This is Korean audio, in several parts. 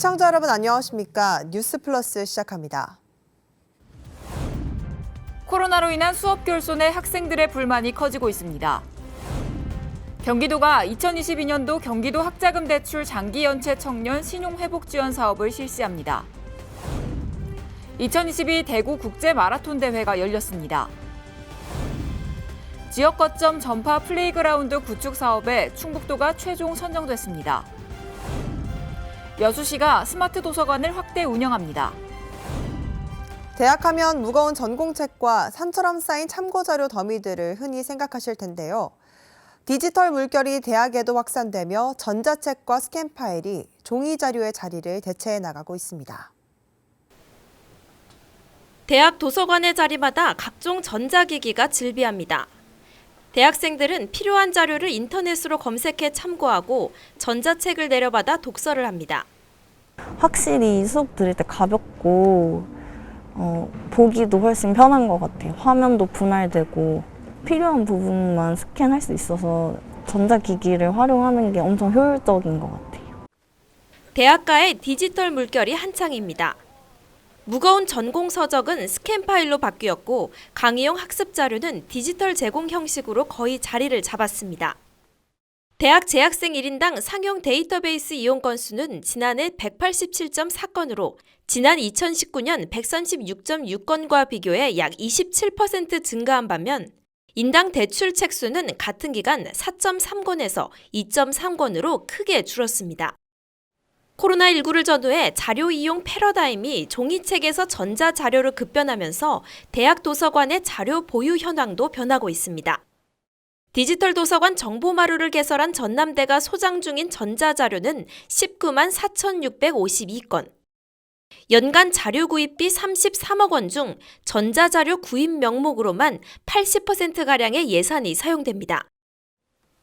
시청자 여러분 안녕하십니까? 뉴스 플러스 시작합니다. 코로나로 인한 수업 결손에 학생들의 불만이 커지고 있습니다. 경기도가 2022년도 경기도 학자금 대출 장기 연체 청년 신용 회복 지원 사업을 실시합니다. 2022 대구 국제 마라톤 대회가 열렸습니다. 지역 거점 전파 플레이그라운드 구축 사업에 충북도가 최종 선정됐습니다. 여수시가 스마트 도서관을 확대 운영합니다. 대학하면 무거운 전공책과 산처럼 쌓인 참고자료 더미들을 흔히 생각하실 텐데요. 디지털 물결이 대학에도 확산되며 전자책과 스캔 파일이 종이 자료의 자리를 대체해 나가고 있습니다. 대학 도서관의 자리마다 각종 전자기기가 즐비합니다. 대학생들은 필요한 자료를 인터넷으로 검색해 참고하고 전자책을 내려받아 독서를 합니다. 확실히 수업 들을 때 가볍고 보기도 훨씬 편한 것 같아요. 화면도 분할되고 필요한 부분만 스캔할 수 있어서 전자기기를 활용하는 게 엄청 효율적인 것 같아요. 대학가의 디지털 물결이 한창입니다. 무거운 전공 서적은 스캔 파일로 바뀌었고 강의용 학습 자료는 디지털 제공 형식으로 거의 자리를 잡았습니다. 대학 재학생 1인당 상용 데이터베이스 이용 건수는 지난해 187.4건으로 지난 2019년 136.6건과 비교해 약 27% 증가한 반면 인당 대출 책 수는 같은 기간 4.3권에서 2.3권으로 크게 줄었습니다. 코로나19를 전후해 자료 이용 패러다임이 종이책에서 전자자료로 급변하면서 대학 도서관의 자료 보유 현황도 변하고 있습니다. 디지털 도서관 정보마루를 개설한 전남대가 소장 중인 전자자료는 19만 4,652건. 연간 자료 구입비 33억 원 중 전자자료 구입 명목으로만 80%가량의 예산이 사용됩니다.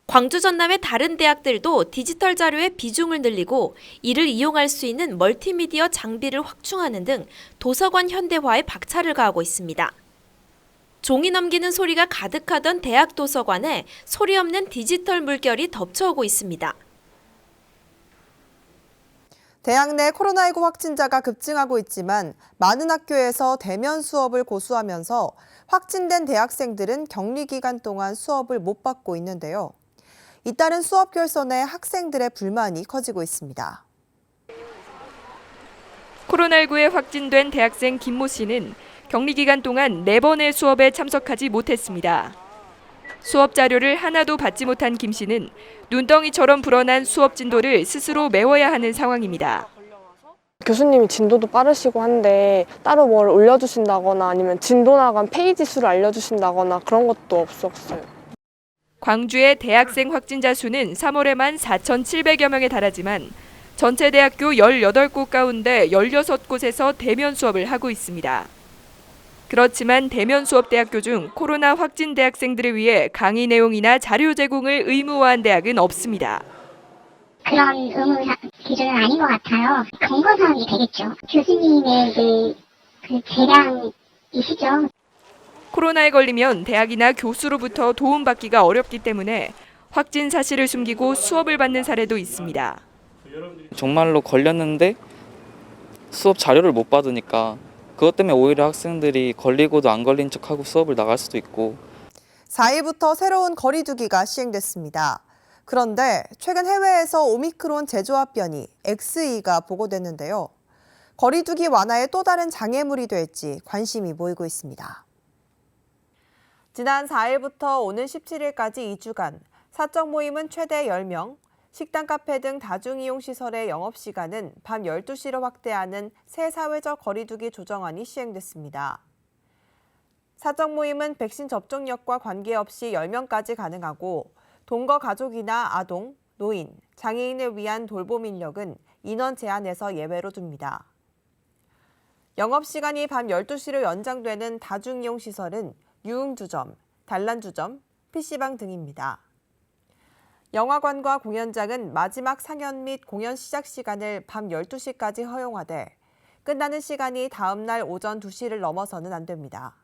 광주 전남의 다른 대학들도 디지털 자료의 비중을 늘리고 이를 이용할 수 있는 멀티미디어 장비를 확충하는 등 도서관 현대화에 박차를 가하고 있습니다. 종이 넘기는 소리가 가득하던 대학 도서관에 소리 없는 디지털 물결이 덮쳐오고 있습니다. 대학 내 코로나19 확진자가 급증하고 있지만 많은 학교에서 대면 수업을 고수하면서 확진된 대학생들은 격리 기간 동안 수업을 못 받고 있는데요. 잇따른 수업 결손에 학생들의 불만이 커지고 있습니다. 코로나19에 확진된 대학생 김모 씨는 격리 기간 동안 4번의 수업에 참석하지 못했습니다. 수업 자료를 하나도 받지 못한 김 씨는 눈덩이처럼 불어난 수업 진도를 스스로 메워야 하는 상황입니다. 교수님이 진도도 빠르시고 한데 따로 뭘 올려주신다거나 아니면 진도 나간 페이지 수를 알려주신다거나 그런 것도 없었어요. 광주의 대학생 확진자 수는 3월에만 4,700여 명에 달하지만 전체 대학교 18곳 가운데 16곳에서 대면 수업을 하고 있습니다. 그렇지만 대면 수업 대학교 중 코로나 확진 대학생들을 위해 강의 내용이나 자료 제공을 의무화한 대학은 없습니다. 그런 의무 기준은 아닌 것 같아요. 근거사항이 되겠죠. 교수님의 그 재량이시죠. 코로나에 걸리면 대학이나 교수로부터 도움받기가 어렵기 때문에 확진 사실을 숨기고 수업을 받는 사례도 있습니다. 정말로 걸렸는데 수업 자료를 못 받으니까 그것 때문에 오히려 학생들이 걸리고도 안 걸린 척하고 수업을 나갈 수도 있고. 4일부터 새로운 거리두기가 시행됐습니다. 그런데 최근 해외에서 오미크론 재조합 변이 XE가 보고됐는데요. 거리두기 완화에 또 다른 장애물이 될지 관심이 모이고 있습니다. 지난 4일부터 오는 17일까지 2주간 사적 모임은 최대 10명, 식당, 카페 등 다중이용시설의 영업시간은 밤 12시로 확대하는 새 사회적 거리두기 조정안이 시행됐습니다. 사적 모임은 백신 접종력과 관계없이 10명까지 가능하고 동거 가족이나 아동, 노인, 장애인을 위한 돌봄 인력은 인원 제한에서 예외로 둡니다. 영업시간이 밤 12시로 연장되는 다중이용시설은 유흥주점, 단란주점, PC방 등입니다. 영화관과 공연장은 마지막 상연 및 공연 시작 시간을 밤 12시까지 허용하되 끝나는 시간이 다음 날 오전 2시를 넘어서는 안 됩니다.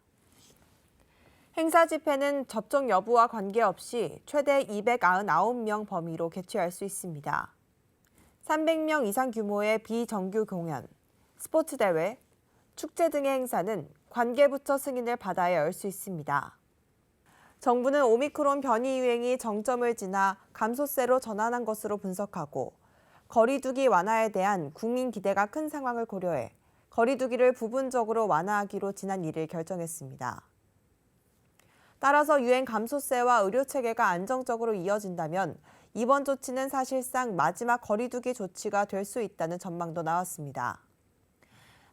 행사 집회는 접종 여부와 관계없이 최대 299명 범위로 개최할 수 있습니다. 300명 이상 규모의 비정규 공연, 스포츠 대회, 축제 등의 행사는 관계부처 승인을 받아야 열 수 있습니다. 정부는 오미크론 변이 유행이 정점을 지나 감소세로 전환한 것으로 분석하고 거리두기 완화에 대한 국민 기대가 큰 상황을 고려해 거리두기를 부분적으로 완화하기로 지난 1일 결정했습니다. 따라서 유행 감소세와 의료체계가 안정적으로 이어진다면 이번 조치는 사실상 마지막 거리두기 조치가 될 수 있다는 전망도 나왔습니다.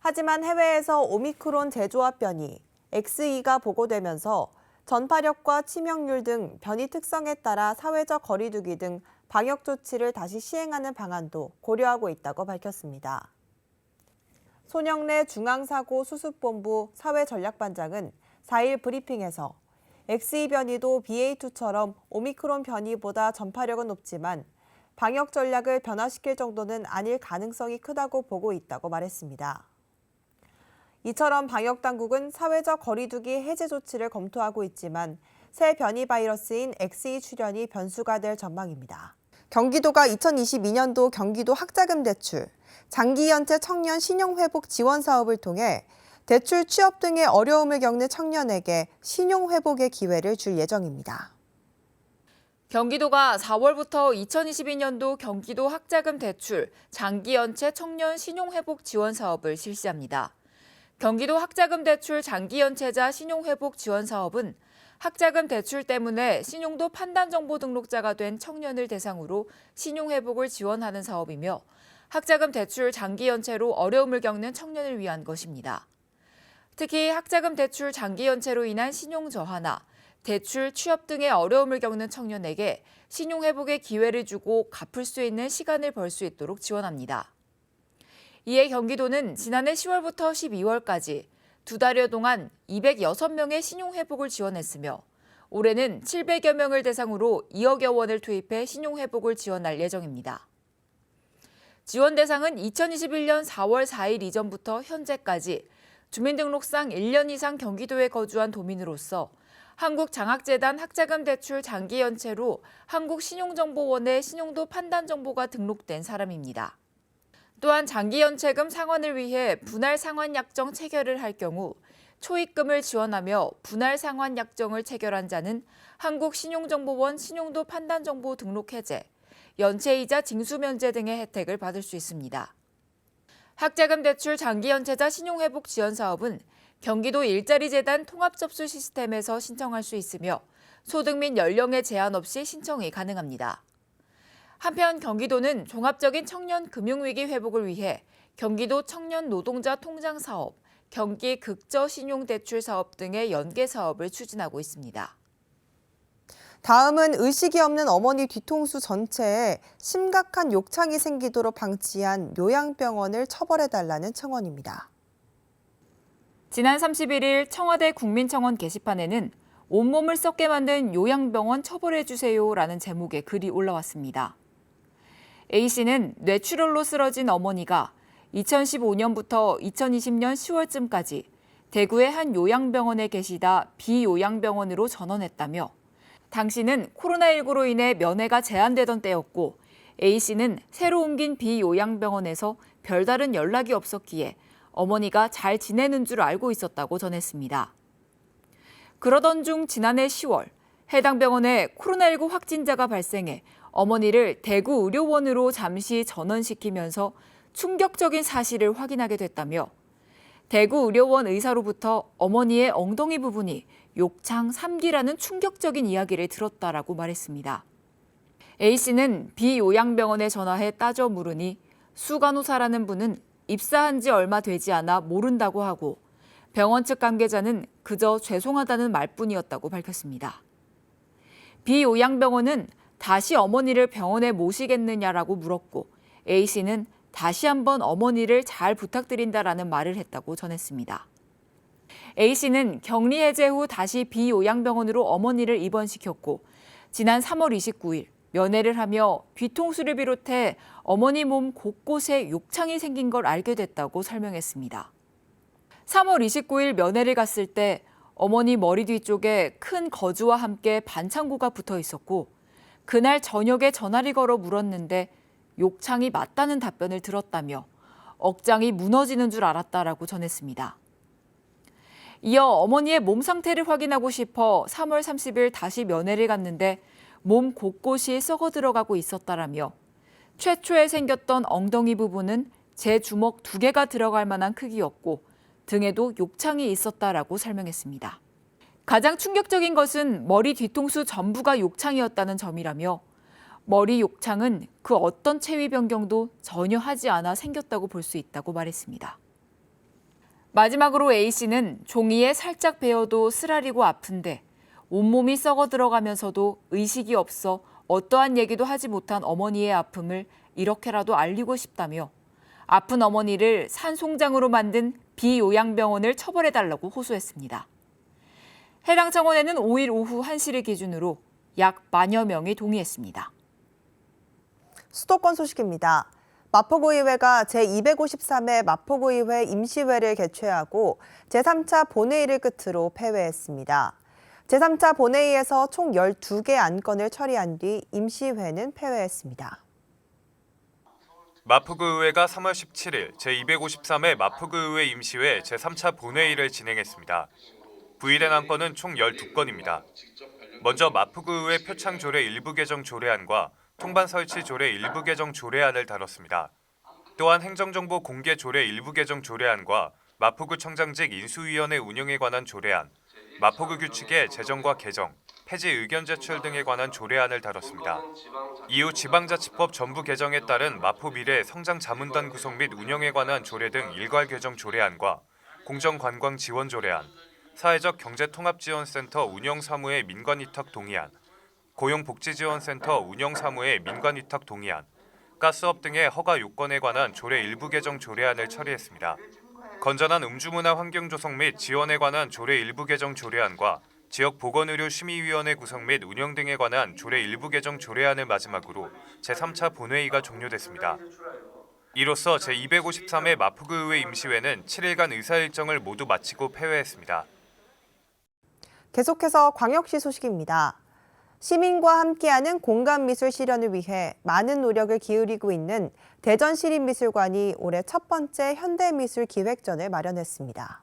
하지만 해외에서 오미크론 재조합 변이 XE가 보고되면서 전파력과 치명률 등 변이 특성에 따라 사회적 거리두기 등 방역 조치를 다시 시행하는 방안도 고려하고 있다고 밝혔습니다. 손영래 중앙사고수습본부 사회전략반장은 4일 브리핑에서 XE 변이도 BA2처럼 오미크론 변이보다 전파력은 높지만 방역 전략을 변화시킬 정도는 아닐 가능성이 크다고 보고 있다고 말했습니다. 이처럼 방역당국은 사회적 거리두기 해제 조치를 검토하고 있지만 새 변이 바이러스인 XE 출현이 변수가 될 전망입니다. 경기도가 2022년도 경기도 학자금 대출, 장기연체 청년 신용회복 지원 사업을 통해 대출 취업 등의 어려움을 겪는 청년에게 신용회복의 기회를 줄 예정입니다. 경기도가 4월부터 2022년도 경기도 학자금 대출 장기연체 청년 신용회복 지원 사업을 실시합니다. 경기도 학자금 대출 장기연체자 신용회복 지원 사업은 학자금 대출 때문에 신용도 판단정보 등록자가 된 청년을 대상으로 신용회복을 지원하는 사업이며 학자금 대출 장기연체로 어려움을 겪는 청년을 위한 것입니다. 특히 학자금 대출 장기연체로 인한 신용 저하나 대출, 취업 등의 어려움을 겪는 청년에게 신용회복의 기회를 주고 갚을 수 있는 시간을 벌 수 있도록 지원합니다. 이에 경기도는 지난해 10월부터 12월까지 2달여 동안 206명의 신용회복을 지원했으며 올해는 700여 명을 대상으로 2억여 원을 투입해 신용회복을 지원할 예정입니다. 지원 대상은 2021년 4월 4일 이전부터 현재까지 주민등록상 1년 이상 경기도에 거주한 도민으로서 한국장학재단 학자금 대출 장기연체로 한국신용정보원에 신용도 판단정보가 등록된 사람입니다. 또한 장기연체금 상환을 위해 분할 상환약정 체결을 할 경우 초입금을 지원하며 분할 상환약정을 체결한 자는 한국신용정보원 신용도 판단정보 등록 해제, 연체이자 징수면제 등의 혜택을 받을 수 있습니다. 학자금 대출 장기연체자 신용회복 지원 사업은 경기도 일자리재단 통합접수 시스템에서 신청할 수 있으며 소득 및 연령에 제한 없이 신청이 가능합니다. 한편 경기도는 종합적인 청년 금융위기 회복을 위해 경기도 청년 노동자 통장 사업, 경기 극저 신용대출 사업 등의 연계 사업을 추진하고 있습니다. 다음은 의식이 없는 어머니 뒤통수 전체에 심각한 욕창이 생기도록 방치한 요양병원을 처벌해달라는 청원입니다. 지난 31일 청와대 국민청원 게시판에는 온몸을 썩게 만든 요양병원 처벌해주세요라는 제목의 글이 올라왔습니다. A씨는 뇌출혈로 쓰러진 어머니가 2015년부터 2020년 10월쯤까지 대구의 한 요양병원에 계시다 비요양병원으로 전원했다며 당시는 코로나19로 인해 면회가 제한되던 때였고 A씨는 새로 옮긴 비요양병원에서 별다른 연락이 없었기에 어머니가 잘 지내는 줄 알고 있었다고 전했습니다. 그러던 중 지난해 10월 해당 병원에 코로나19 확진자가 발생해 어머니를 대구 의료원으로 잠시 전원시키면서 충격적인 사실을 확인하게 됐다며 대구 의료원 의사로부터 어머니의 엉덩이 부분이 욕창 3기라는 충격적인 이야기를 들었다라고 말했습니다. A씨는 비요양병원에 전화해 따져 물으니 수간호사라는 분은 입사한 지 얼마 되지 않아 모른다고 하고 병원 측 관계자는 그저 죄송하다는 말뿐이었다고 밝혔습니다. 비요양병원은 다시 어머니를 병원에 모시겠느냐라고 물었고 A씨는 다시 한번 어머니를 잘 부탁드린다라는 말을 했다고 전했습니다. A씨는 격리 해제 후 다시 비요양병원으로 어머니를 입원시켰고 지난 3월 29일 면회를 하며 뒤통수를 비롯해 어머니 몸 곳곳에 욕창이 생긴 걸 알게 됐다고 설명했습니다. 3월 29일 면회를 갔을 때 어머니 머리 뒤쪽에 큰 거즈와 함께 반창고가 붙어 있었고 그날 저녁에 전화를 걸어 물었는데 욕창이 맞다는 답변을 들었다며 억장이 무너지는 줄 알았다라고 전했습니다. 이어 어머니의 몸 상태를 확인하고 싶어 3월 30일 다시 면회를 갔는데 몸 곳곳이 썩어 들어가고 있었다라며 최초에 생겼던 엉덩이 부분은 제 주먹 2개가 들어갈 만한 크기였고 등에도 욕창이 있었다라고 설명했습니다. 가장 충격적인 것은 머리 뒤통수 전부가 욕창이었다는 점이라며 머리 욕창은 그 어떤 체위 변경도 전혀 하지 않아 생겼다고 볼 수 있다고 말했습니다. 마지막으로 A씨는 종이에 살짝 베어도 쓰라리고 아픈데 온몸이 썩어 들어가면서도 의식이 없어 어떠한 얘기도 하지 못한 어머니의 아픔을 이렇게라도 알리고 싶다며 아픈 어머니를 산송장으로 만든 비요양병원을 처벌해달라고 호소했습니다. 해당 청원에는 5일 오후 1시를 기준으로 약 10,000여 명이 동의했습니다. 수도권 소식입니다. 마포구의회가 제253회 마포구의회 임시회를 개최하고 제3차 본회의를 끝으로 폐회했습니다. 제3차 본회의에서 총 12개 안건을 처리한 뒤 임시회는 폐회했습니다. 마포구의회가 3월 17일 제253회 마포구의회 임시회 제3차 본회의를 진행했습니다. 부의된 안건은 총 12건입니다. 먼저 마포구의회 표창조례 일부 개정 조례안과 통반 설치 조례 일부 개정 조례안을 다뤘습니다. 또한 행정정보 공개 조례 일부 개정 조례안과 마포구청장직 인수위원회 운영에 관한 조례안, 마포구 규칙의 제정과 개정, 폐지 의견 제출 등에 관한 조례안을 다뤘습니다. 이후 지방자치법 전부 개정에 따른 마포미래 성장자문단 구성 및 운영에 관한 조례 등 일괄 개정 조례안과 공정관광 지원 조례안, 사회적 경제통합지원센터 운영사무의 민관위탁 동의안, 고용복지지원센터 운영사무의 민관위탁 동의안, 가스업 등의 허가 요건에 관한 조례 일부 개정 조례안을 처리했습니다. 건전한 음주문화 환경 조성 및 지원에 관한 조례 일부 개정 조례안과 지역보건의료심의위원회 구성 및 운영 등에 관한 조례 일부 개정 조례안을 마지막으로 제3차 본회의가 종료됐습니다. 이로써 제253회 마포구의회 임시회는 7일간 의사일정을 모두 마치고 폐회했습니다. 계속해서 광역시 소식입니다. 시민과 함께하는 공간미술 실현을 위해 많은 노력을 기울이고 있는 대전시립미술관이 올해 첫 번째 현대미술 기획전을 마련했습니다.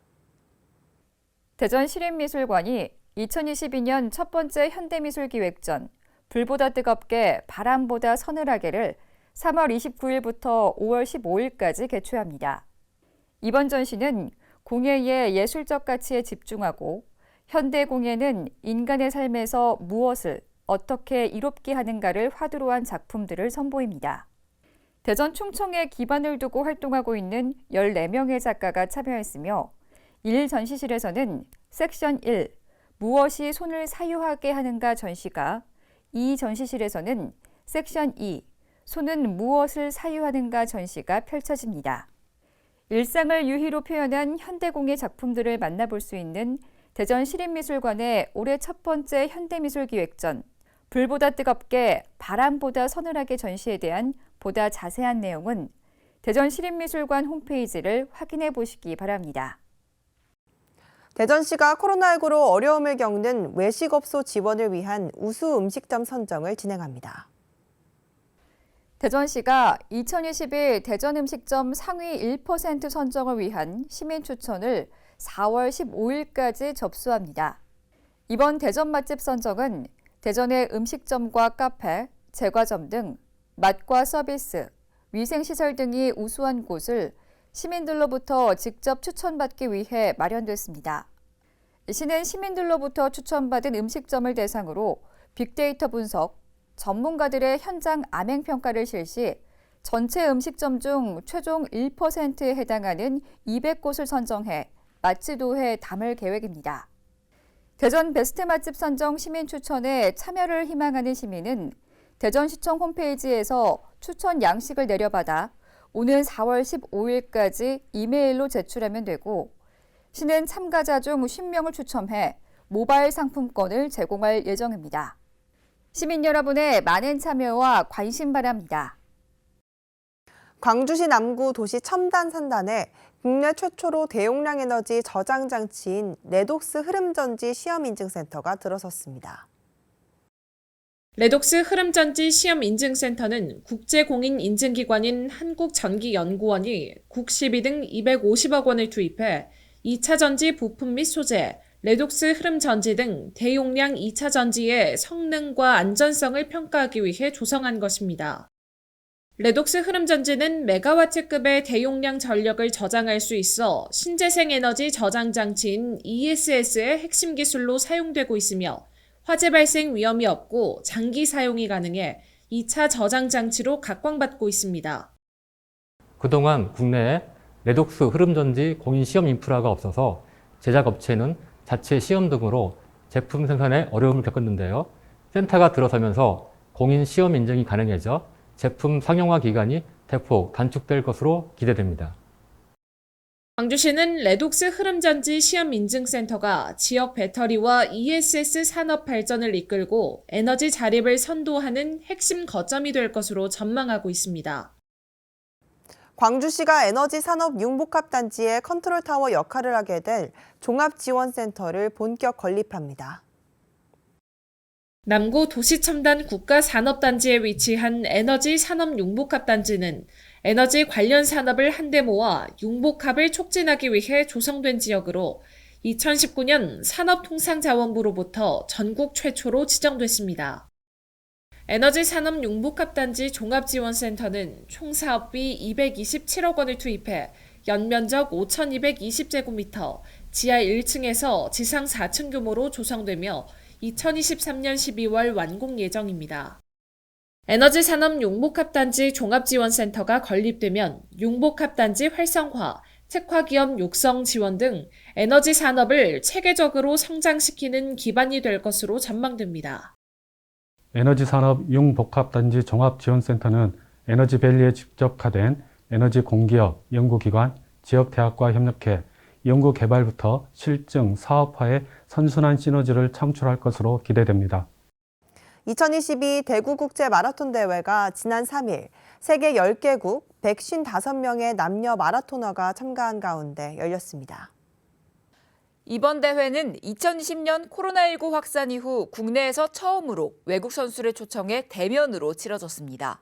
대전시립미술관이 2022년 첫 번째 현대미술 기획전 불보다 뜨겁게 바람보다 서늘하게를 3월 29일부터 5월 15일까지 개최합니다. 이번 전시는 공예의 예술적 가치에 집중하고 현대 공예는 인간의 삶에서 무엇을 어떻게 이롭게 하는가를 화두로 한 작품들을 선보입니다. 대전 충청에 기반을 두고 활동하고 있는 14명의 작가가 참여했으며 1 전시실에서는 섹션 1, 무엇이 손을 사유하게 하는가 전시가, 2 전시실에서는 섹션 2, 손은 무엇을 사유하는가 전시가 펼쳐집니다. 일상을 유희로 표현한 현대공예 작품들을 만나볼 수 있는 대전시립미술관의 올해 첫 번째 현대미술 기획전, 불보다 뜨겁게 바람보다 서늘하게 전시에 대한 보다 자세한 내용은 대전시립미술관 홈페이지를 확인해 보시기 바랍니다. 대전시가 코로나19로 어려움을 겪는 외식업소 지원을 위한 우수 음식점 선정을 진행합니다. 대전시가 2021 대전음식점 상위 1% 선정을 위한 시민 추천을 4월 15일까지 접수합니다. 이번 대전 맛집 선정은 대전의 음식점과 카페, 제과점 등 맛과 서비스, 위생시설 등이 우수한 곳을 시민들로부터 직접 추천받기 위해 마련됐습니다. 시는 시민들로부터 추천받은 음식점을 대상으로 빅데이터 분석, 전문가들의 현장 암행평가를 실시, 전체 음식점 중 최종 1%에 해당하는 200곳을 선정해 맛지도에 담을 계획입니다. 대전 베스트 맛집 선정 시민 추천에 참여를 희망하는 시민은 대전시청 홈페이지에서 추천 양식을 내려받아 오는 4월 15일까지 이메일로 제출하면 되고, 시는 참가자 중 50명을 추첨해 모바일 상품권을 제공할 예정입니다. 시민 여러분의 많은 참여와 관심 바랍니다. 광주시 남구 도시 첨단 산단에 국내 최초로 대용량 에너지 저장 장치인 레독스 흐름전지 시험 인증센터가 들어섰습니다. 레독스 흐름전지 시험인증센터는 국제공인인증기관인 한국전기연구원이 국시비 등 250억 원을 투입해 2차 전지 부품 및 소재, 레독스 흐름전지 등 대용량 2차 전지의 성능과 안전성을 평가하기 위해 조성한 것입니다. 레독스 흐름전지는 메가와트급의 대용량 전력을 저장할 수 있어 신재생에너지 저장 장치인 ESS의 핵심 기술로 사용되고 있으며 화재 발생 위험이 없고 장기 사용이 가능해 2차 저장 장치로 각광받고 있습니다. 그동안 국내에 레독스 흐름전지 공인 시험 인프라가 없어서 제작업체는 자체 시험 등으로 제품 생산에 어려움을 겪었는데요. 센터가 들어서면서 공인 시험 인증이 가능해져 제품 상용화 기간이 대폭 단축될 것으로 기대됩니다. 광주시는 레독스 흐름전지 시험인증센터가 지역 배터리와 ESS 산업 발전을 이끌고 에너지 자립을 선도하는 핵심 거점이 될 것으로 전망하고 있습니다. 광주시가 에너지 산업 융복합단지의 컨트롤타워 역할을 하게 될 종합지원센터를 본격 건립합니다. 남구 도시첨단 국가산업단지에 위치한 에너지 산업 융복합단지는 에너지 관련 산업을 한데 모아 융복합을 촉진하기 위해 조성된 지역으로 2019년 산업통상자원부로부터 전국 최초로 지정됐습니다. 에너지 산업 융복합단지 종합지원센터는 총 사업비 227억 원을 투입해 연면적 5,220제곱미터, 지하 1층에서 지상 4층 규모로 조성되며 2023년 12월 완공 예정입니다. 에너지 산업 융복합단지 종합지원센터가 건립되면 융복합단지 활성화, 특화기업 육성 지원 등 에너지 산업을 체계적으로 성장시키는 기반이 될 것으로 전망됩니다. 에너지 산업 융복합단지 종합지원센터는 에너지밸리에 집적화된 에너지 공기업, 연구기관, 지역대학과 협력해 연구개발부터 실증, 사업화의 선순환 시너지를 창출할 것으로 기대됩니다. 2022 대구국제 마라톤 대회가 지난 3일 세계 10개국 155명의 남녀 마라토너가 참가한 가운데 열렸습니다. 이번 대회는 2020년 코로나19 확산 이후 국내에서 처음으로 외국 선수를 초청해 대면으로 치러졌습니다.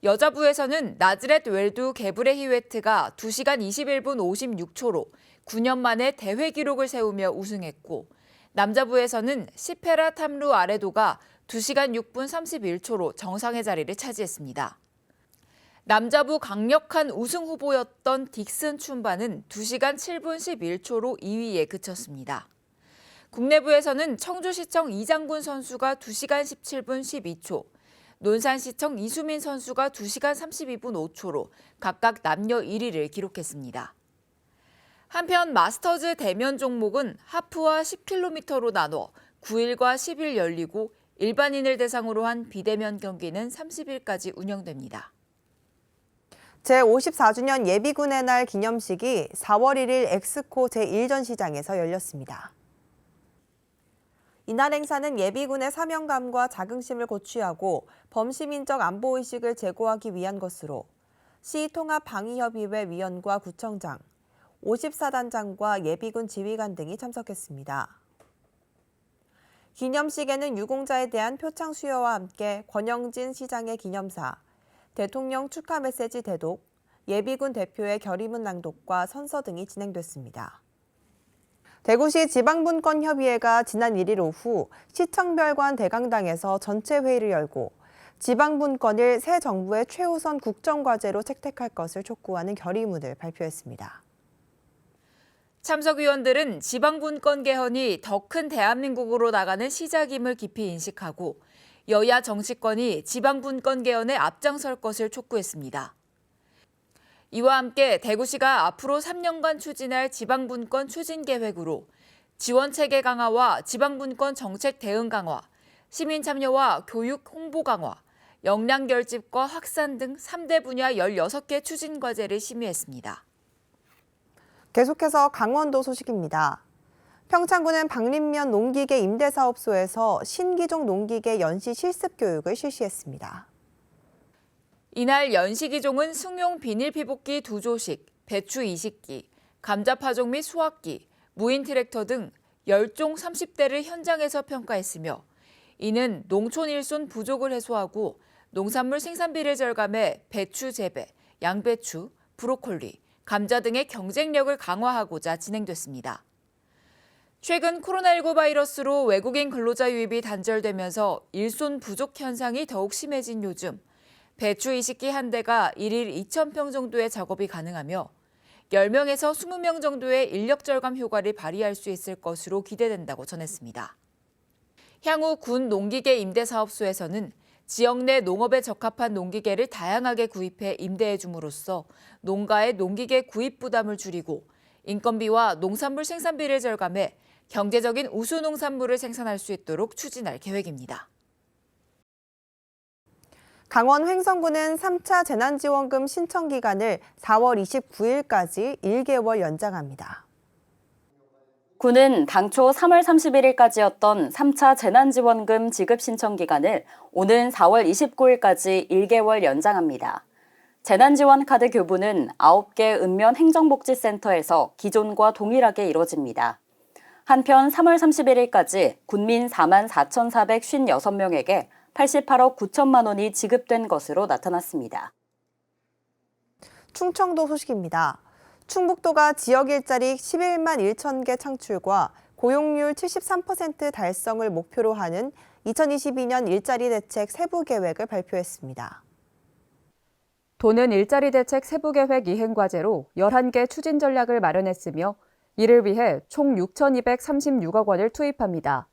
여자부에서는 나즈렛 웰두 게브레 히웨트가 2시간 21분 56초로 9년 만에 대회 기록을 세우며 우승했고, 남자부에서는 시페라 탐루 아레도가 2시간 6분 31초로 정상의 자리를 차지했습니다. 남자부 강력한 우승 후보였던 딕슨 춘바는 2시간 7분 11초로 2위에 그쳤습니다. 국내부에서는 청주시청 이장군 선수가 2시간 17분 12초, 논산시청 이수민 선수가 2시간 32분 5초로 각각 남녀 1위를 기록했습니다. 한편 마스터즈 대면 종목은 하프와 10km로 나눠 9일과 10일 열리고 일반인을 대상으로 한 비대면 경기는 30일까지 운영됩니다. 제54주년 예비군의 날 기념식이 4월 1일 엑스코 제1전시장에서 열렸습니다. 이날 행사는 예비군의 사명감과 자긍심을 고취하고 범시민적 안보의식을 제고하기 위한 것으로 시통합방위협의회 위원과 구청장, 54단장과 예비군 지휘관 등이 참석했습니다. 기념식에는 유공자에 대한 표창 수여와 함께 권영진 시장의 기념사, 대통령 축하 메시지 대독, 예비군 대표의 결의문 낭독과 선서 등이 진행됐습니다. 대구시 지방분권협의회가 지난 1일 오후 시청별관 대강당에서 전체 회의를 열고 지방분권을 새 정부의 최우선 국정과제로 채택할 것을 촉구하는 결의문을 발표했습니다. 참석위원들은 지방분권 개헌이 더 큰 대한민국으로 나가는 시작임을 깊이 인식하고 여야 정치권이 지방분권 개헌에 앞장설 것을 촉구했습니다. 이와 함께 대구시가 앞으로 3년간 추진할 지방분권 추진 계획으로 지원체계 강화와 지방분권 정책 대응 강화, 시민 참여와 교육 홍보 강화, 역량 결집과 확산 등 3대 분야 16개 추진 과제를 심의했습니다. 계속해서 강원도 소식입니다. 평창군은 박림면 농기계 임대사업소에서 신기종 농기계 연시 실습 교육을 실시했습니다. 이날 연시기종은 승용 비닐 피복기 2조씩, 배추 20기, 감자 파종 및 수확기, 무인 트랙터 등 10종 30대를 현장에서 평가했으며 이는 농촌 일손 부족을 해소하고 농산물 생산비를 절감해 배추 재배, 양배추, 브로콜리, 감자 등의 경쟁력을 강화하고자 진행됐습니다. 최근 코로나19 바이러스로 외국인 근로자 유입이 단절되면서 일손 부족 현상이 더욱 심해진 요즘, 배추 이식기 한 대가 일일 2,000평 정도의 작업이 가능하며 10명에서 20명 정도의 인력 절감 효과를 발휘할 수 있을 것으로 기대된다고 전했습니다. 향후 군 농기계 임대사업소에서는 지역 내 농업에 적합한 농기계를 다양하게 구입해 임대해 줌으로써 농가의 농기계 구입 부담을 줄이고 인건비와 농산물 생산비를 절감해 경제적인 우수 농산물을 생산할 수 있도록 추진할 계획입니다. 강원 횡성군은 3차 재난지원금 신청 기간을 4월 29일까지 1개월 연장합니다. 군은 당초 3월 31일까지였던 3차 재난지원금 지급 신청 기간을 오는 4월 29일까지 1개월 연장합니다. 재난지원 카드 교부는 9개 읍면 행정복지센터에서 기존과 동일하게 이뤄집니다. 한편 3월 31일까지 군민 44,456명에게 88억 9천만 원이 지급된 것으로 나타났습니다. 충청도 소식입니다. 충북도가 지역 일자리 11만 1천 개 창출과 고용률 73% 달성을 목표로 하는 2022년 일자리 대책 세부 계획을 발표했습니다. 도는 일자리 대책 세부 계획 이행 과제로 11개 추진 전략을 마련했으며 이를 위해 총 6,236억 원을 투입합니다.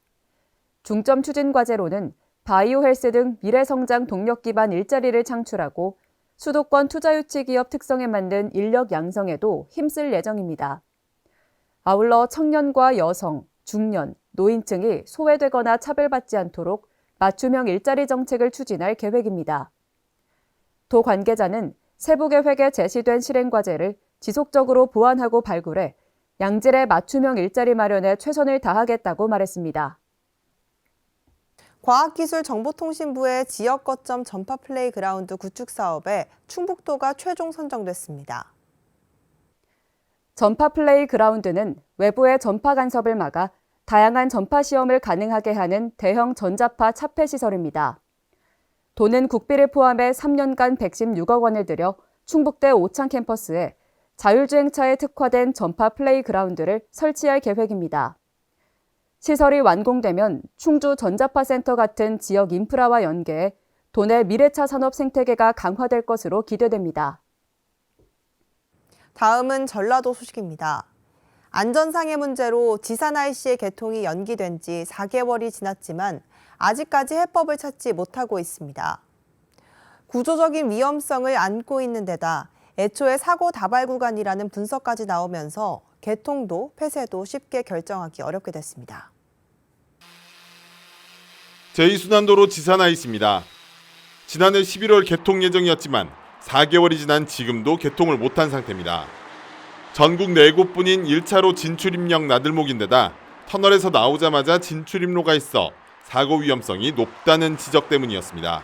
중점 추진 과제로는 바이오 헬스 등 미래 성장 동력 기반 일자리를 창출하고 수도권 투자 유치 기업 특성에 맞는 인력 양성에도 힘쓸 예정입니다. 아울러 청년과 여성, 중년, 노인층이 소외되거나 차별받지 않도록 맞춤형 일자리 정책을 추진할 계획입니다. 도 관계자는 세부 계획에 제시된 실행 과제를 지속적으로 보완하고 발굴해 양질의 맞춤형 일자리 마련에 최선을 다하겠다고 말했습니다. 과학기술정보통신부의 지역 거점 전파 플레이그라운드 구축 사업에 충북도가 최종 선정됐습니다. 전파 플레이그라운드는 외부의 전파 간섭을 막아 다양한 전파 시험을 가능하게 하는 대형 전자파 차폐 시설입니다. 도는 국비를 포함해 3년간 116억 원을 들여 충북대 오창 캠퍼스에 자율주행차에 특화된 전파 플레이그라운드를 설치할 계획입니다. 시설이 완공되면 충주 전자파센터 같은 지역 인프라와 연계해 도내 미래차 산업 생태계가 강화될 것으로 기대됩니다. 다음은 전라도 소식입니다. 안전상의 문제로 지산 IC의 개통이 연기된 지 4개월이 지났지만 아직까지 해법을 찾지 못하고 있습니다. 구조적인 위험성을 안고 있는 데다 애초에 사고 다발 구간이라는 분석까지 나오면서 개통도 폐쇄도 쉽게 결정하기 어렵게 됐습니다. 제2순환도로 지산 IC입니다. 지난해 11월 개통 예정이었지만 4개월이 지난 지금도 개통을 못한 상태입니다. 전국 4곳뿐인 1차로 진출입력 나들목인데다 터널에서 나오자마자 진출입로가 있어 사고 위험성이 높다는 지적 때문이었습니다.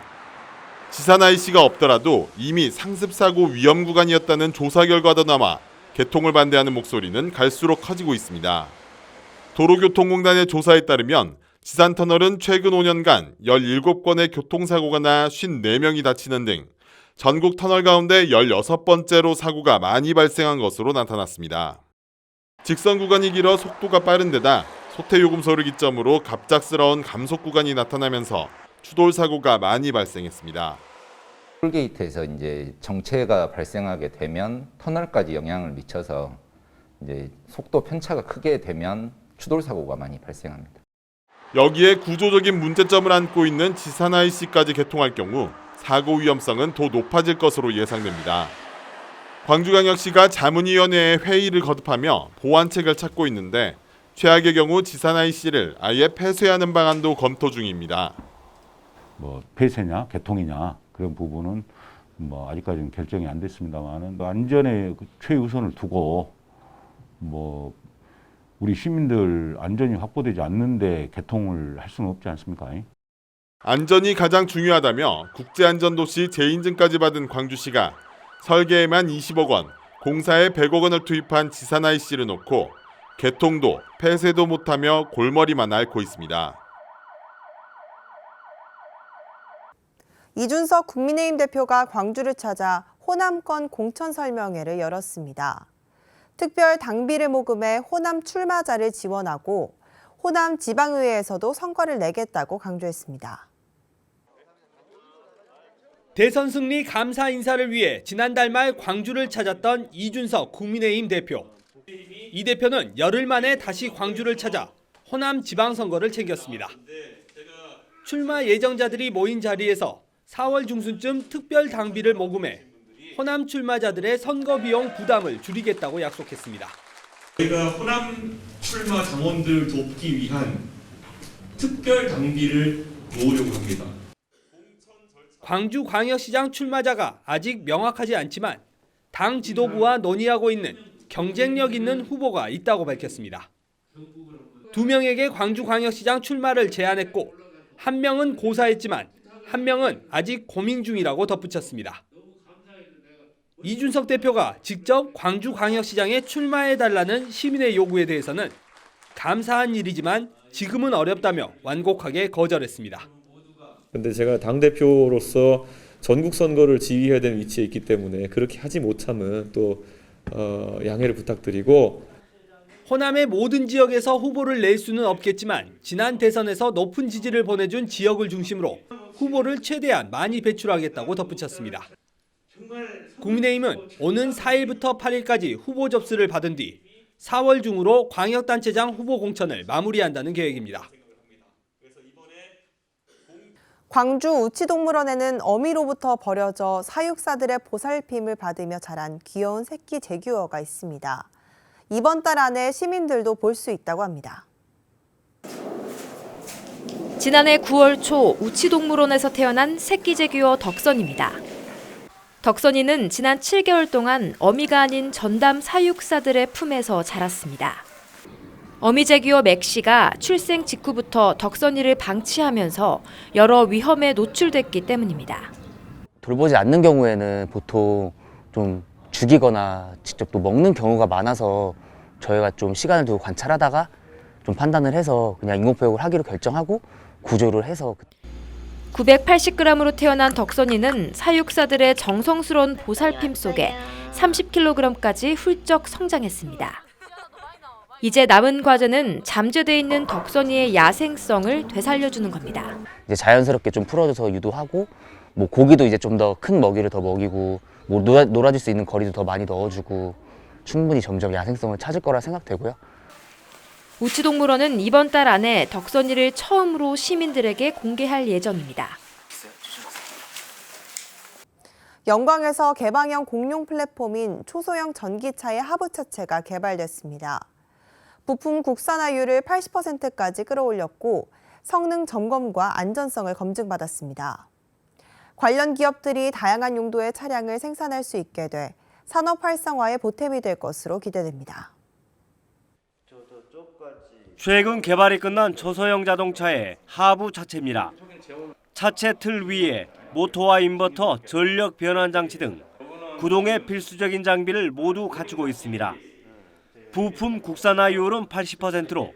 지산 IC가 없더라도 이미 상습사고 위험 구간이었다는 조사 결과도 남아 개통을 반대하는 목소리는 갈수록 커지고 있습니다. 도로교통공단의 조사에 따르면 지산터널은 최근 5년간 17건의 교통사고가 나 54명이 다치는 등 전국 터널 가운데 16번째로 사고가 많이 발생한 것으로 나타났습니다. 직선 구간이 길어 속도가 빠른 데다 소태요금소를 기점으로 갑작스러운 감속 구간이 나타나면서 추돌 사고가 많이 발생했습니다. 톨게이트에서 이제 정체가 발생하게 되면 터널까지 영향을 미쳐서 이제 속도 편차가 크게 되면 추돌 사고가 많이 발생합니다. 여기에 구조적인 문제점을 안고 있는 지산 IC까지 개통할 경우 사고 위험성은 더 높아질 것으로 예상됩니다. 광주광역시가 자문위원회에 회의를 거듭하며 보완책을 찾고 있는데 최악의 경우 지산 IC를 아예 폐쇄하는 방안도 검토 중입니다. 폐쇄냐 개통이냐 그런 부분은 아직까지는 결정이 안 됐습니다만은 안전에 최우선을 두고 우리 시민들 안전이 확보되지 않는데 개통을 할 수는 없지 않습니까? 안전이 가장 중요하다며 국제안전도시 재인증까지 받은 광주시가 설계에만 20억 원, 공사에 100억 원을 투입한 지산 IC를 놓고 개통도 폐쇄도 못하며 골머리만 앓고 있습니다. 이준석 국민의힘 대표가 광주를 찾아 호남권 공천 설명회를 열었습니다. 특별 당비를 모금해 호남 출마자를 지원하고 호남 지방의회에서도 성과를 내겠다고 강조했습니다. 대선 승리 감사 인사를 위해 지난달 말 광주를 찾았던 이준석 국민의힘 대표. 이 대표는 열흘 만에 다시 광주를 찾아 호남 지방선거를 챙겼습니다. 출마 예정자들이 모인 자리에서 4월 중순쯤 특별 당비를 모금해 호남 출마자들의 선거 비용 부담을 줄이겠다고 약속했습니다. 저희가 호남 출마 당원들 돕기 위한 특별 당비를 모으려고 합니다. 광주광역시장 출마자가 아직 명확하지 않지만 당 지도부와 논의하고 있는 경쟁력 있는 후보가 있다고 밝혔습니다. 2명에게 광주광역시장 출마를 제안했고 1명은 고사했지만 1명은 아직 고민 중이라고 덧붙였습니다. 이준석 대표가 직접 광주광역시장에 출마해달라는 시민의 요구에 대해서는 감사한 일이지만 지금은 어렵다며 완곡하게 거절했습니다. 근데 제가 당대표로서 전국 선거를 지휘해야 되는 위치에 있기 때문에 그렇게 하지 못함은 또 양해를 부탁드리고, 호남의 모든 지역에서 후보를 낼 수는 없겠지만 지난 대선에서 높은 지지를 보내준 지역을 중심으로 후보를 최대한 많이 배출하겠다고 덧붙였습니다. 국민의힘은 오는 4일부터 8일까지 후보 접수를 받은 뒤 4월 중으로 광역단체장 후보 공천을 마무리한다는 계획입니다. 광주 우치동물원에는 어미로부터 버려져 사육사들의 보살핌을 받으며 자란 귀여운 새끼 제규어가 있습니다. 이번 달 안에 시민들도 볼 수 있다고 합니다. 지난해 9월 초 우치동물원에서 태어난 새끼 제규어 덕선입니다. 덕선이는 지난 7개월 동안 어미가 아닌 전담 사육사들의 품에서 자랐습니다. 어미 제규어 맥시가 출생 직후부터 덕선이를 방치하면서 여러 위험에 노출됐기 때문입니다. 돌보지 않는 경우에는 보통 좀 죽이거나 직접 또 먹는 경우가 많아서 저희가 좀 시간을 두고 관찰하다가 좀 판단을 해서 그냥 인공포획을 하기로 결정하고 구조를 해서 980g으로 태어난 덕선이는 사육사들의 정성스러운 보살핌 속에 30kg까지 훌쩍 성장했습니다. 이제 남은 과제는 잠재돼 있는 덕선이의 야생성을 되살려주는 겁니다. 이제 자연스럽게 좀 풀어줘서 유도하고, 뭐 고기도 이제 좀 더 큰 먹이를 더 먹이고, 뭐 놀아줄 수 있는 거리도 더 많이 넣어주고, 충분히 점점 야생성을 찾을 거라 생각되고요. 우치동물원은 이번 달 안에 덕선이를 처음으로 시민들에게 공개할 예정입니다. 영광에서 개방형 공용 플랫폼인 초소형 전기차의 하부차체가 개발됐습니다. 부품 국산화율을 80%까지 끌어올렸고 성능 점검과 안전성을 검증받았습니다. 관련 기업들이 다양한 용도의 차량을 생산할 수 있게 돼 산업 활성화에 보탬이 될 것으로 기대됩니다. 최근 개발이 끝난 초소형 자동차의 하부 차체입니다. 차체 틀 위에 모터와 인버터, 전력 변환 장치 등 구동의 필수적인 장비를 모두 갖추고 있습니다. 부품 국산화율은 80%로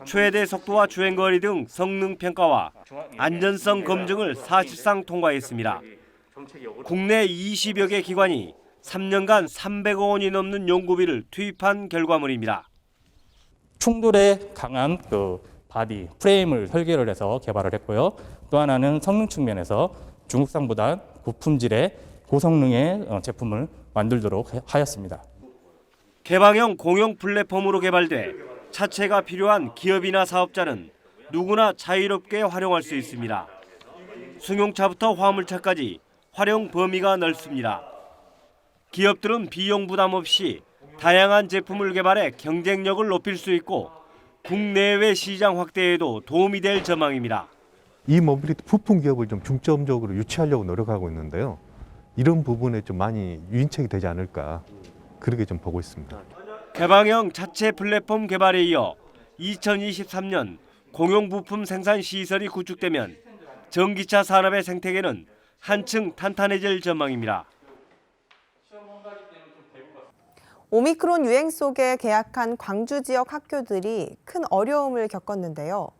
최대 속도와 주행거리 등 성능 평가와 안전성 검증을 사실상 통과했습니다. 국내 20여 개 기관이 3년간 300억 원이 넘는 연구비를 투입한 결과물입니다. 충돌에 강한 바디, 프레임을 설계를 해서 개발을 했고요. 또 하나는 성능 측면에서 중국산보다 고품질의 고성능의 제품을 만들도록 하였습니다. 개방형 공용 플랫폼으로 개발돼 차체가 필요한 기업이나 사업자는 누구나 자유롭게 활용할 수 있습니다. 승용차부터 화물차까지 활용 범위가 넓습니다. 기업들은 비용 부담 없이 다양한 제품을 개발해 경쟁력을 높일 수 있고 국내외 시장 확대에도 도움이 될 전망입니다. 이 모빌리티 부품 기업을 좀 중점적으로 유치하려고 노력하고 있는데요. 이런 부분에 좀 많이 유인책이 되지 않을까, 그렇게 좀 보고 있습니다. 개방형 자체 플랫폼 개발에 이어 2023년 공용 부품 생산 시설이 구축되면 전기차 산업의 생태계는 한층 탄탄해질 전망입니다. 오미크론 유행 속에 개학한 광주 지역 학교들이 큰 어려움을 겪었는데요.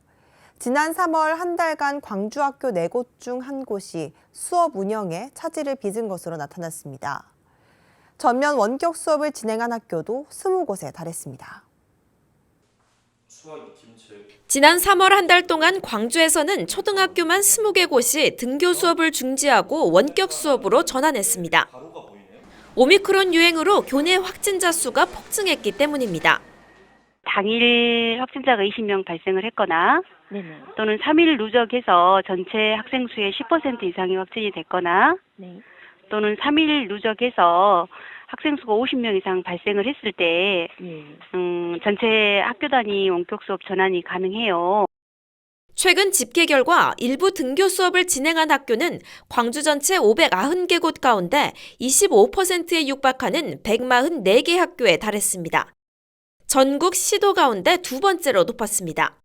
지난 3월 한 달간 광주학교 4곳 중 한 곳이 수업 운영에 차질을 빚은 것으로 나타났습니다. 전면 원격 수업을 진행한 학교도 20곳에 달했습니다. 지난 3월 한 달 동안 광주에서는 초등학교만 20개 곳이 등교 수업을 중지하고 원격 수업으로 전환했습니다. 오미크론 유행으로 교내 확진자 수가 폭증했기 때문입니다. 당일 확진자가 20명 발생을 했거나 또는 3일 누적해서 전체 학생 수의 10% 이상이 확진이 됐거나 또는 3일 누적해서 학생 수가 50명 이상 발생을 했을 때 전체 학교 단위 원격 수업 전환이 가능해요. 최근 집계 결과 일부 등교 수업을 진행한 학교는 광주 전체 590개 곳 가운데 25%에 육박하는 144개 학교에 달했습니다. 전국 시도 가운데 두 번째로 높았습니다.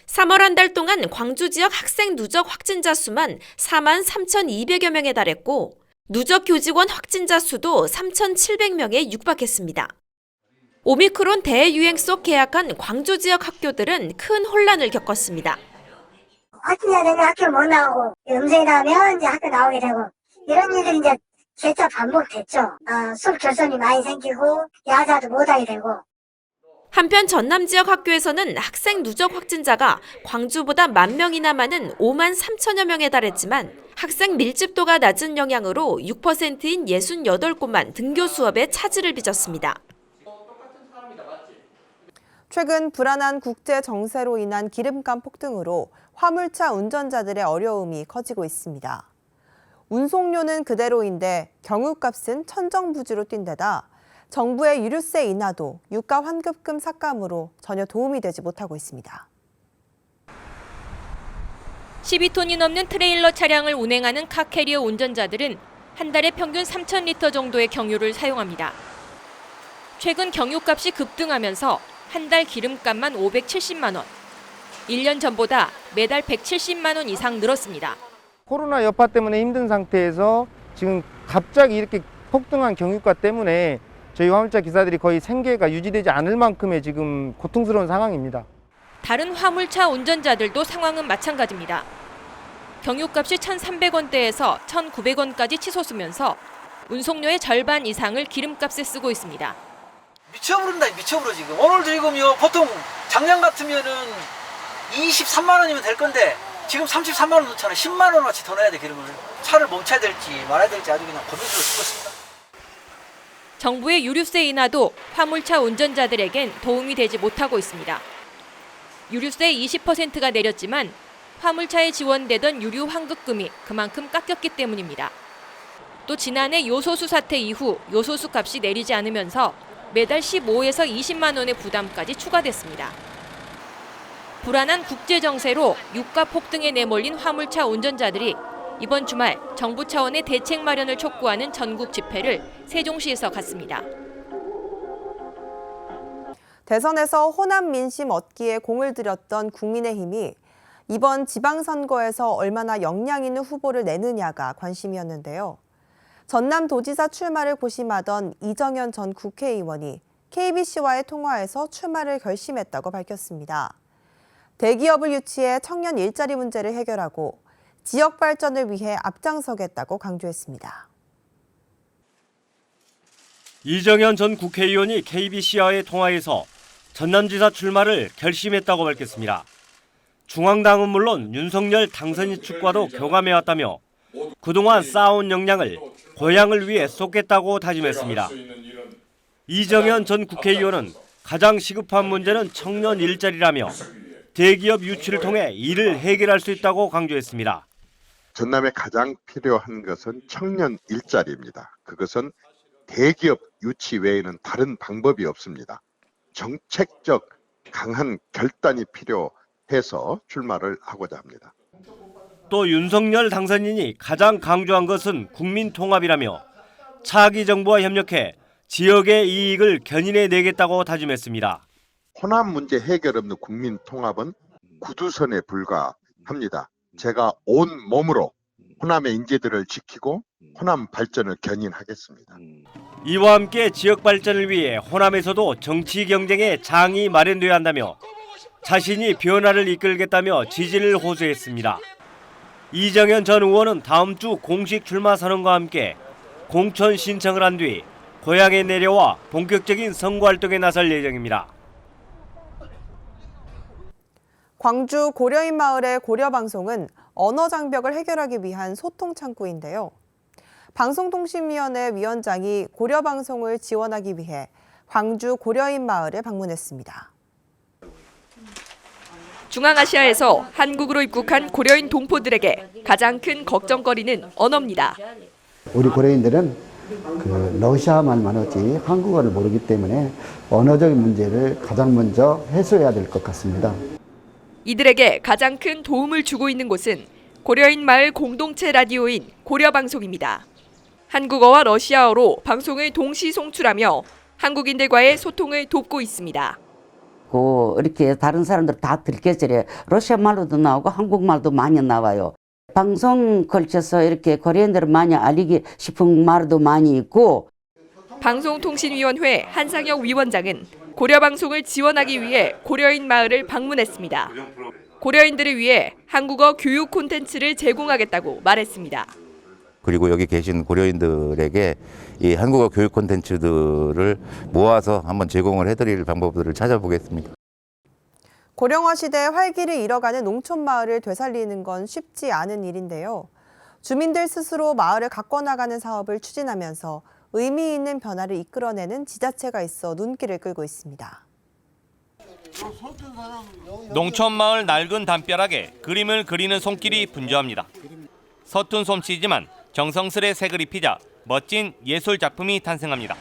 3월 한 달 동안 광주 지역 학생 누적 확진자 수만 43,200여 명에 달했고 누적 교직원 확진자 수도 3,700명에 육박했습니다. 오미크론 대유행 속 개학한 광주 지역 학교들은 큰 혼란을 겪었습니다. 확진자 되면 학교 못 나오고 음성이 나오면 이제 학교 나오게 되고 이런 일들이 이제 계속 반복됐죠. 수업 결손이 많이 생기고 야자도 못하게 되고. 한편 전남 지역 학교에서는 학생 누적 확진자가 광주보다 10,000명이나 많은 5만 3천여 명에 달했지만 학생 밀집도가 낮은 영향으로 6%인 68곳만 등교 수업에 차질을 빚었습니다. 최근 불안한 국제 정세로 인한 기름값 폭등으로 화물차 운전자들의 어려움이 커지고 있습니다. 운송료는 그대로인데 경유값은 천정부지로 뛴 데다 정부의 유류세 인하도 유가 환급금 삭감으로 전혀 도움이 되지 못하고 있습니다. 12톤이 넘는 트레일러 차량을 운행하는 카캐리어 운전자들은 한 달에 평균 3,000리터 정도의 경유를 사용합니다. 최근 경유값이 급등하면서 한 달 기름값만 570만 원, 1년 전보다 매달 170만 원 이상 늘었습니다. 코로나 여파 때문에 힘든 상태에서 지금 갑자기 이렇게 폭등한 경유가 때문에 저희 화물차 기사들이 거의 생계가 유지되지 않을 만큼의 지금 고통스러운 상황입니다. 다른 화물차 운전자들도 상황은 마찬가지입니다. 경유값이 1,300원대에서 1,900원까지 치솟으면서 운송료의 절반 이상을 기름값에 쓰고 있습니다. 미쳐버린다, 미쳐버려 지금. 오늘 지금요 보통 작년 같으면은 23만 원이면 될 건데 지금 33만 원 넣잖아. 10만 원어치 더 넣어야 돼 기름을. 차를 멈춰야 될지 말아야 될지 아주 그냥 고민스러워 죽겠습니다. 정부의 유류세 인하도 화물차 운전자들에겐 도움이 되지 못하고 있습니다. 유류세 20%가 내렸지만 화물차에 지원되던 유류 환급금이 그만큼 깎였기 때문입니다. 또 지난해 요소수 사태 이후 요소수 값이 내리지 않으면서 매달 15에서 20만 원의 부담까지 추가됐습니다. 불안한 국제 정세로 유가 폭등에 내몰린 화물차 운전자들이 이번 주말 정부 차원의 대책 마련을 촉구하는 전국 집회를 세종시에서 갖습니다. 대선에서 호남 민심 얻기에 공을 들였던 국민의힘이 이번 지방선거에서 얼마나 역량 있는 후보를 내느냐가 관심이었는데요. 전남도지사 출마를 고심하던 이정현 전 국회의원이 KBC와의 통화에서 출마를 결심했다고 밝혔습니다. 대기업을 유치해 청년 일자리 문제를 해결하고 지역 발전을 위해 앞장서겠다고 강조했습니다. 이정현 전 국회의원이 KBC와의 통화에서 전남지사 출마를 결심했다고 밝혔습니다. 중앙당은 물론 윤석열 당선인 측과도 교감해왔다며 그동안 쌓아온 역량을 고향을 위해 쏟겠다고 다짐했습니다. 이정현 전 국회의원은 가장 시급한 문제는 청년 일자리라며 대기업 유치를 통해 이를 해결할 수 있다고 강조했습니다. 전남에 가장 필요한 것은 청년 일자리입니다. 그것은 대기업 유치 외에는 다른 방법이 없습니다. 정책적 강한 결단이 필요해서 출마를 하고자 합니다. 또 윤석열 당선인이 가장 강조한 것은 국민 통합이라며 차기 정부와 협력해 지역의 이익을 견인해 내겠다고 다짐했습니다. 호남 문제 해결 없는 국민 통합은 구두선에 불과합니다. 제가 온 몸으로 호남의 인재들을 지키고 호남 발전을 견인하겠습니다. 이와 함께 지역 발전을 위해 호남에서도 정치 경쟁의 장이 마련돼야 한다며 자신이 변화를 이끌겠다며 지지를 호소했습니다. 이정현 전 의원은 다음 주 공식 출마 선언과 함께 공천 신청을 한 뒤 고향에 내려와 본격적인 선거활동에 나설 예정입니다. 광주 고려인 마을의 고려방송은 언어 장벽을 해결하기 위한 소통 창구인데요. 방송통신위원회 위원장이 고려방송을 지원하기 위해 광주 고려인 마을을 방문했습니다. 중앙아시아에서 한국으로 입국한 고려인 동포들에게 가장 큰 걱정거리는 언어입니다. 우리 고려인들은 러시아 말만 하지 한국어를 모르기 때문에 언어적인 문제를 가장 먼저 해소해야 될 것 같습니다. 이들에게 가장 큰 도움을 주고 있는 곳은 고려인 마을 공동체 라디오인 고려방송입니다. 한국어와 러시아어로 방송을 동시 송출하며 한국인들과의 소통을 돕고 있습니다. 이렇게 다른 사람들 다 들깨질에 러시아 말로도 나오고 한국말도 많이 나와요. 방송 걸쳐서 이렇게 고려인들을 많이 알리기 싶은 말도 많이 있고. 방송통신위원회 한상혁 위원장은 고려방송을 지원하기 위해 고려인 마을을 방문했습니다. 고려인들을 위해 한국어 교육 콘텐츠를 제공하겠다고 말했습니다. 그리고 여기 계신 고려인들에게 이 한국어 교육 콘텐츠들을 모아서 한번 제공을 해드릴 방법들을 찾아보겠습니다. 고령화 시대의 활기를 잃어가는 농촌 마을을 되살리는 건 쉽지 않은 일인데요. 주민들 스스로 마을을 가꿔나가는 사업을 추진하면서 의미 있는 변화를 이끌어내는 지자체가 있어 눈길을 끌고 있습니다. 농촌 마을 낡은 담벼락에 그림을 그리는 손길이 분주합니다. 서툰 솜씨지만 정성스레 색을 입히자 멋진 예술 작품이 탄생합니다.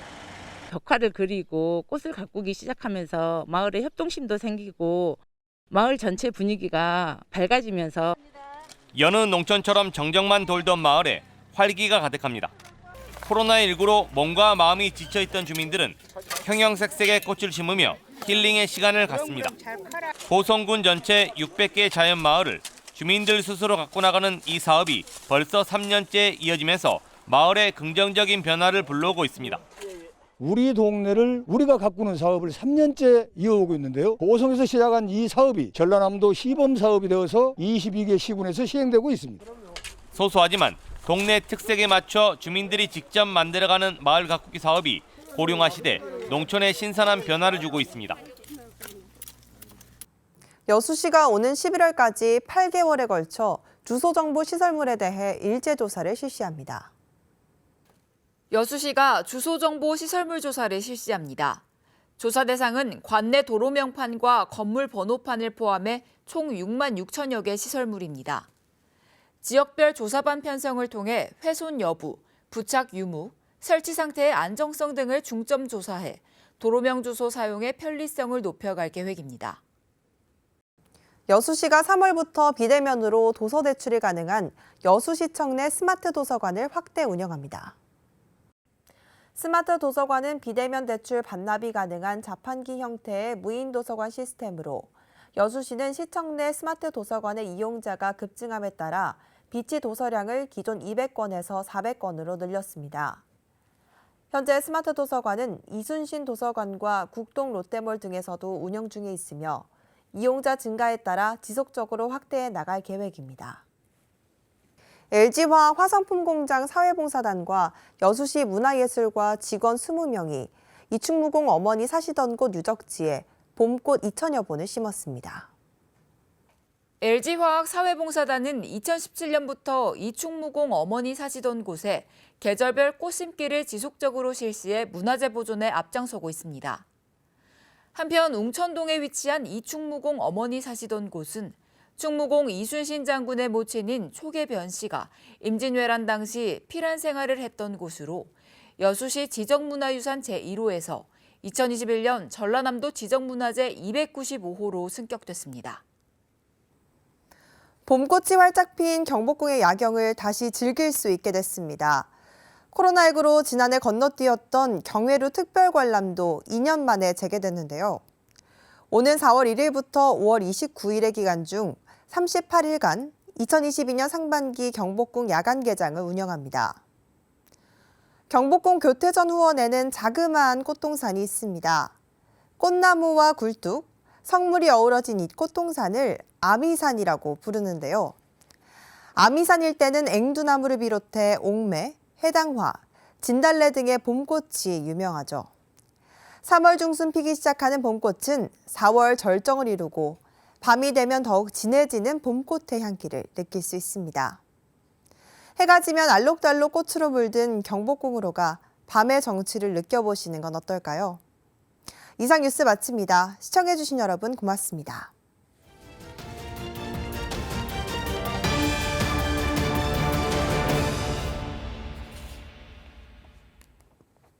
벽화를 그리고 꽃을 가꾸기 시작하면서 마을의 협동심도 생기고 마을 전체 분위기가 밝아지면서 여느 농촌처럼 정적만 돌던 마을에 활기가 가득합니다. 코로나19로 몸과 마음이 지쳐있던 주민들은 형형색색의 꽃을 심으며 힐링의 시간을 갖습니다. 보성군 전체 600개 자연마을을 주민들 스스로 갖고 나가는 이 사업이 벌써 3년째 이어지면서 마을에 긍정적인 변화를 불러오고 있습니다. 우리 동네를 우리가 가꾸는 사업을 3년째 이어오고 있는데요. 보성에서 시작한 이 사업이 전라남도 시범 사업이 되어서 22개 시군에서 시행되고 있습니다. 소소하지만 동네 특색에 맞춰 주민들이 직접 만들어가는 마을 가꾸기 사업이 고령화 시대 농촌에 신선한 변화를 주고 있습니다. 여수시가 오는 11월까지 8개월에 걸쳐 주소정보 시설물에 대해 일제조사를 실시합니다. 여수시가 주소정보 시설물 조사를 실시합니다. 조사 대상은 관내 도로명판과 건물 번호판을 포함해 총 6만 6천여 개 시설물입니다. 지역별 조사반 편성을 통해 훼손 여부, 부착 유무, 설치 상태의 안정성 등을 중점 조사해 도로명 주소 사용의 편리성을 높여갈 계획입니다. 여수시가 3월부터 비대면으로 도서 대출이 가능한 여수시청 내 스마트 도서관을 확대 운영합니다. 스마트 도서관은 비대면 대출 반납이 가능한 자판기 형태의 무인 도서관 시스템으로 여수시는 시청 내 스마트 도서관의 이용자가 급증함에 따라 비치 도서량을 기존 200권에서 400권으로 늘렸습니다. 현재 스마트 도서관은 이순신 도서관과 국동 롯데몰 등에서도 운영 중에 있으며 이용자 증가에 따라 지속적으로 확대해 나갈 계획입니다. LG화학 화성품 공장 사회봉사단과 여수시 문화예술과 직원 20명이 이충무공 어머니 사시던 곳 유적지에 봄꽃 2천여 본을 심었습니다. LG화학 사회봉사단은 2017년부터 이충무공 어머니 사시던 곳에 계절별 꽃 심기를 지속적으로 실시해 문화재 보존에 앞장서고 있습니다. 한편 웅천동에 위치한 이충무공 어머니 사시던 곳은 충무공 이순신 장군의 모친인 초계변 씨가 임진왜란 당시 피란 생활을 했던 곳으로 여수시 지정문화유산 제1호에서 2021년 전라남도 지정문화재 295호로 승격됐습니다. 봄꽃이 활짝 핀 경복궁의 야경을 다시 즐길 수 있게 됐습니다. 코로나19로 지난해 건너뛰었던 경회루 특별관람도 2년 만에 재개됐는데요. 오는 4월 1일부터 5월 29일의 기간 중 38일간 2022년 상반기 경복궁 야간 개장을 운영합니다. 경복궁 교태전 후원에는 자그마한 꽃동산이 있습니다. 꽃나무와 굴뚝, 성물이 어우러진 이 꽃동산을 아미산이라고 부르는데요. 아미산 일대는 앵두나무를 비롯해 옥매, 해당화, 진달래 등의 봄꽃이 유명하죠. 3월 중순 피기 시작하는 봄꽃은 4월 절정을 이루고 밤이 되면 더욱 진해지는 봄꽃의 향기를 느낄 수 있습니다. 해가 지면 알록달록 꽃으로 물든 경복궁으로가 밤의 정취를 느껴보시는 건 어떨까요? 이상 뉴스 마칩니다. 시청해주신 여러분 고맙습니다.